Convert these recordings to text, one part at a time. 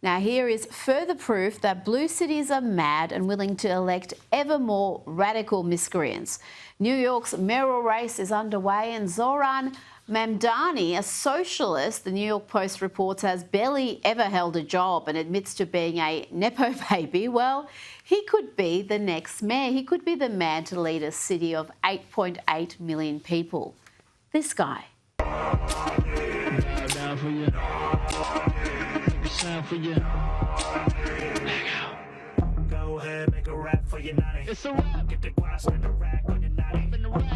Now, here is further proof that blue cities are mad and willing to elect ever more radical miscreants. New York's mayoral race is underway, and Zohran Mamdani, a socialist, the New York Post reports, has barely ever held a job and admits to being a nepo-baby. Well, he could be the next mayor. He could be the man to lead a city of 8.8 million people. This guy. Down for you. Sound for you. Go ahead, make a rap for your nanny. It's a rap. Get the glass and the rack on your nanny.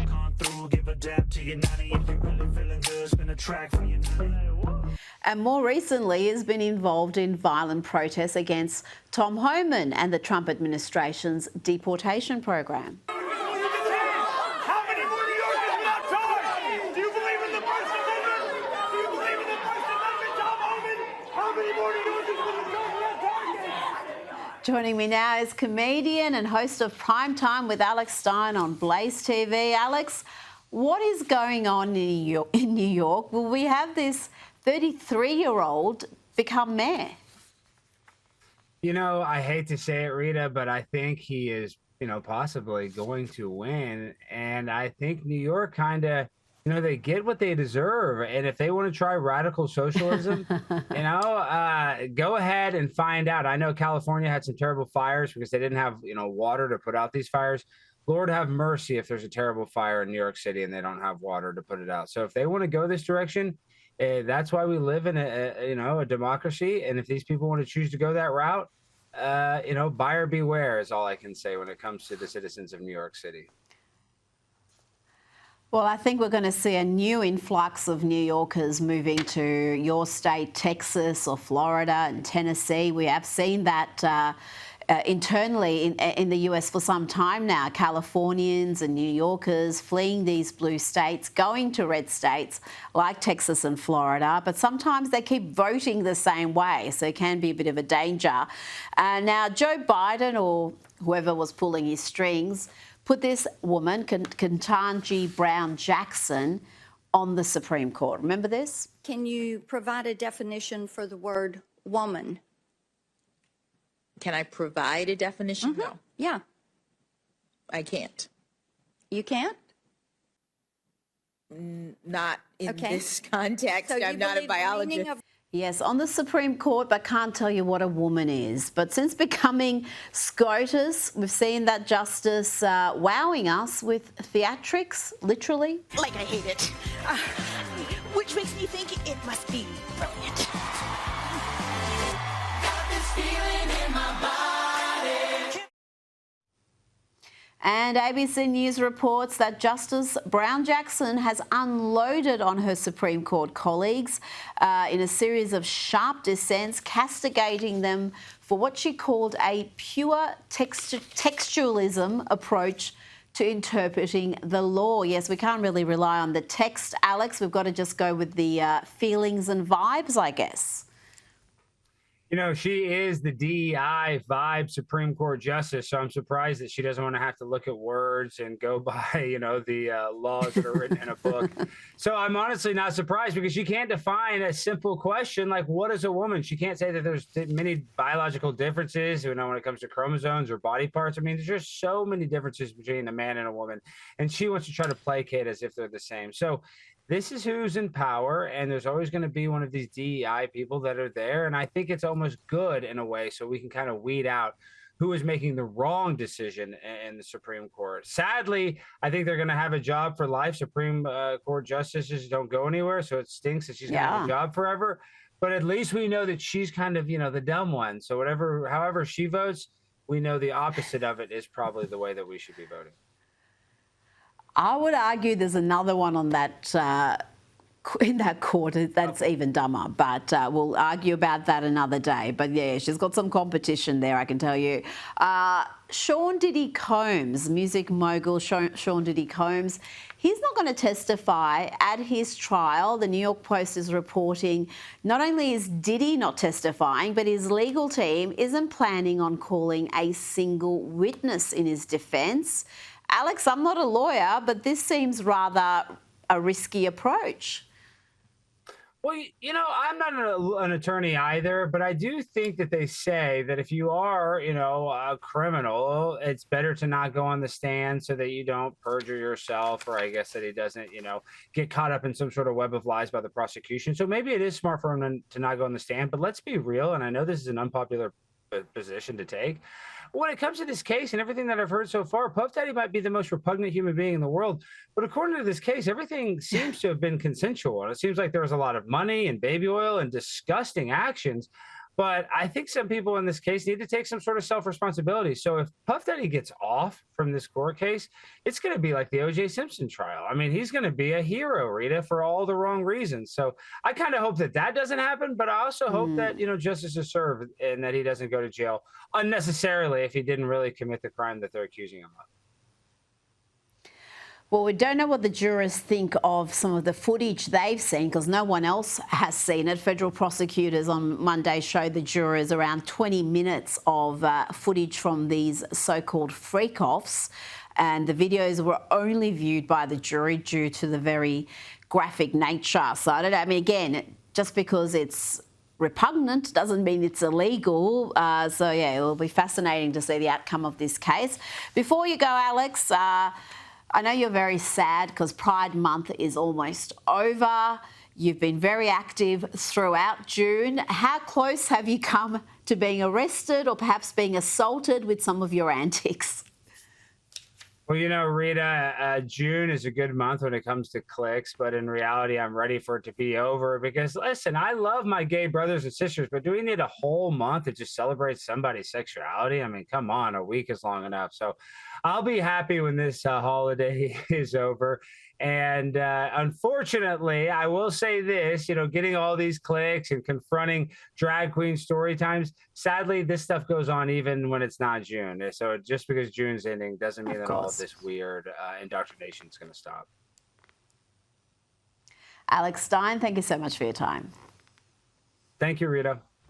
Come through, give a dab to your nanny. If you're really feeling good, spin a track for your nanny. And more recently has been involved in violent protests against Tom Homan and the Trump administration's deportation program. How many more New Yorkers are not charged? Do you believe in the First Amendment? Do you believe in the First Amendment, Tom Homan? How many more New Yorkers are not charged? Joining me now is comedian and host of Primetime with Alex Stein on Blaze TV. Alex, what is going on in New York? Will we have this 33-year-old become mayor? You know, I hate to say it, Rita, but I think he is, possibly going to win. And I think New York kind of, they get what they deserve. And if they want to try radical socialism, go ahead and find out. I know California had some terrible fires because they didn't have, water to put out these fires. Lord have mercy if there's a terrible fire in New York City and they don't have water to put it out. So if they want to go this direction, that's why we live in a democracy. And if these people want to choose to go that route, buyer beware is all I can say when it comes to the citizens of New York City. Well, I think we're going to see a new influx of New Yorkers moving to your state, Texas or Florida and Tennessee. We have seen that internally in the US for some time now. Californians and New Yorkers fleeing these blue states, going to red states like Texas and Florida, but sometimes they keep voting the same way, so it can be a bit of a danger. Now, Joe Biden, or whoever was pulling his strings, put this woman, Ketanji Brown Jackson, on the Supreme Court. Remember this? Can you provide a definition for the word woman? Can I provide a definition? No. Yeah. I can't. You can't? Not in this context. So I'm not a biologist. Yes, on the Supreme Court, but can't tell you what a woman is. But since becoming SCOTUS, we've seen that justice wowing us with theatrics, literally. Like I hate it. Which makes me think it must be brilliant. Got this feeling in my body. And ABC News reports that Justice Brown Jackson has unloaded on her Supreme Court colleagues in a series of sharp dissents, castigating them for what she called a pure textualism approach to interpreting the law. Yes, we can't really rely on the text, Alex. We've got to just go with the feelings and vibes, I guess. She is the DEI vibe Supreme Court justice, so I'm surprised that she doesn't want to have to look at words and go by, the laws that are written in a book. So I'm honestly not surprised because she can't define a simple question like, what is a woman? She can't say that there's many biological differences, when it comes to chromosomes or body parts. I mean, there's just so many differences between a man and a woman, and she wants to try to placate as if they're the same. So this is who's in power, and there's always going to be one of these DEI people that are there. And I think it's almost good in a way so we can kind of weed out who is making the wrong decision in the Supreme Court. Sadly, I think they're going to have a job for life. Supreme Court justices don't go anywhere, so it stinks that she's going to have a job forever. But at least we know that she's kind of, the dumb one. So however she votes, we know the opposite of it is probably the way that we should be voting. I would argue there's another one on that in that court that's even dumber, but we'll argue about that another day. But yeah, she's got some competition there, I can tell you. Sean Diddy Combs, music mogul Sean Diddy Combs, he's not going to testify at his trial. The New York Post is reporting not only is Diddy not testifying, but his legal team isn't planning on calling a single witness in his defence. Alex, I'm not a lawyer, but this seems rather a risky approach. Well, I'm not an attorney either, but I do think that they say that if you are, a criminal, it's better to not go on the stand so that you don't perjure yourself, or I guess that he doesn't, get caught up in some sort of web of lies by the prosecution. So maybe it is smart for him to not go on the stand. But let's be real, and I know this is an unpopular position to take. When it comes to this case and everything that I've heard so far, Puff Daddy might be the most repugnant human being in the world. But according to this case, everything seems to have been consensual. And it seems like there was a lot of money and baby oil and disgusting actions. But I think some people in this case need to take some sort of self-responsibility. So if Puff Daddy gets off from this court case, it's going to be like the O.J. Simpson trial. I mean, he's going to be a hero, Rita, for all the wrong reasons. So I kind of hope that that doesn't happen. But I also hope that, justice is served and that he doesn't go to jail unnecessarily if he didn't really commit the crime that they're accusing him of. Well, we don't know what the jurors think of some of the footage they've seen because no one else has seen it. Federal prosecutors on Monday showed the jurors around 20 minutes of footage from these so-called freak-offs, and the videos were only viewed by the jury due to the very graphic nature. So I don't know. I mean, again, just because it's repugnant doesn't mean it's illegal. So, yeah, it will be fascinating to see the outcome of this case. Before you go, Alex, I know you're very sad because Pride Month is almost over. You've been very active throughout June. How close have you come to being arrested or perhaps being assaulted with some of your antics? Well, Rita, June is a good month when it comes to clicks, but in reality, I'm ready for it to be over because, listen, I love my gay brothers and sisters, but do we need a whole month to just celebrate somebody's sexuality? I mean, come on, a week is long enough. So I'll be happy when this holiday is over. And unfortunately, I will say this, getting all these clicks and confronting drag queen story times, sadly, this stuff goes on even when it's not June. So just because June's ending doesn't mean that all of this weird indoctrination is going to stop. Alex Stein, thank you so much for your time. Thank you, Rita.